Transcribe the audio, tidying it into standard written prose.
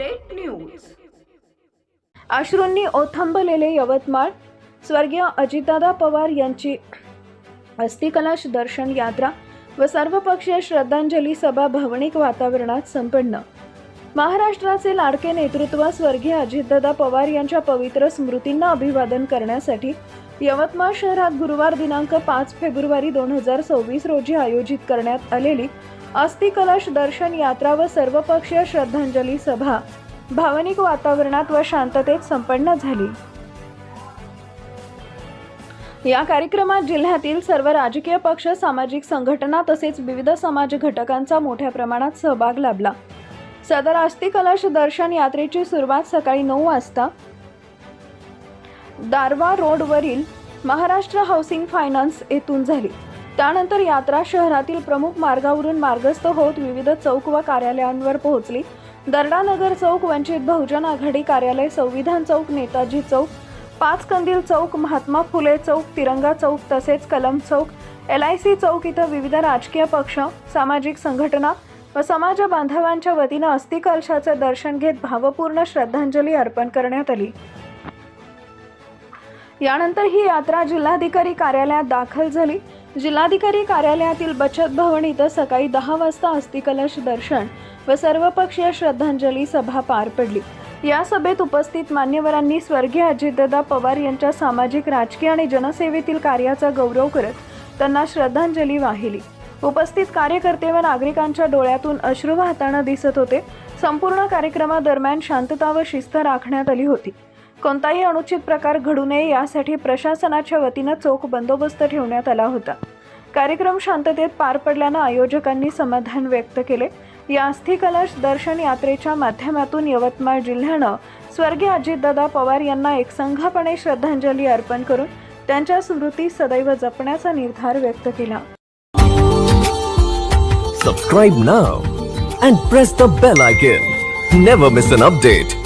Update news. अश्रूंनी ओथंबलेले यवतमाळ. स्वर्गीय अजितदादा पवार यांची अस्थिकलश दर्शन यात्रा व सर्वपक्षीय श्रद्धांजली सभा भावनिक वातावरणात संपन्न. महाराष्ट्राचे लाडके नेतृत्व स्वर्गीय अजितदादा पवार यांच्या पवित्र स्मृतींना अभिवादन करण्यासाठी यवतमाळ शहरात गुरुवार दिनांक 5 फेब्रुवारी 2026 रोजी आयोजित करण्यात आलेली अस्थिकलश दर्शन यात्रा व सर्वपक्षीय श्रद्धांजली सभा भावनिक वातावरणात व शांततेत संपन्न झाली. या कार्यक्रमात जिल्ह्यातील सर्व राजकीय पक्ष, सामाजिक संघटना तसेच विविध समाज घटकांचा मोठ्या प्रमाणात सहभाग लाभला. सदर अस्थिकलश दर्शन यात्रेची सुरुवात सकाळी 9 वाजता दारवा रोडवरील महाराष्ट्र हाऊसिंग फायनान्स येथून झाली. त्यानंतर यात्रा शहरातील प्रमुख मार्गावरून मार्गस्थ होत विविध चौक व कार्यालयांवर पोहोचली. दर्डा नगर चौक, वंचित बहुजन आघाडी कार्यालय, संविधान चौक, नेताजी चौक, 5 कंदील चौक, महात्मा फुले चौक, तिरंगा चौक तसेच कलम चौक, LIC चौक इथं विविध राजकीय पक्ष, सामाजिक संघटना व समाज बांधवांच्या वतीनं अस्थिकलशाचे दर्शन घेत भावपूर्ण श्रद्धांजली अर्पण करण्यात आली. यानंतर ही यात्रा जिल्हाधिकारी कार्यालयात दाखल झाली. जिल्हाधिकारी कार्यालयातील बचत भवन इथं सकाळी 10 वाजता अस्थिकलश दर्शन व सर्वपक्षीय श्रद्धांजली सभा पार पडली. या सभेत उपस्थित मान्यवरांनी स्वर्गीय अजितदादा पवार यांच्या सामाजिक, राजकीय आणि जनसेवेतील कार्याचा गौरव करत त्यांना श्रद्धांजली वाहिली. उपस्थित कार्यकर्ते व नागरिकांच्या डोळ्यातून अश्रू वाहताना दिसत होते. संपूर्ण कार्यक्रमादरम्यान शांतता व शिस्त राखण्यात आली होती. कोणताही अनुचित प्रकार घडू नये यासाठी प्रशासनाच्या वतीनं चोख बंदोबस्त ठेवण्यात आला होता. कार्यक्रम शांततेत पार पडल्यानं आयोजकांनी समाधान व्यक्त केले. या अस्थिकलश दर्शन यात्रेच्या माध्यमातून यवतमाळ जिल्ह्यानं स्वर्गीय अजितदादा पवार यांना एकसंघपणे श्रद्धांजली अर्पण करून त्यांच्या स्मृती सदैव जपण्याचा निर्धार व्यक्त केला. Subscribe now and press the bell icon. Never miss an update.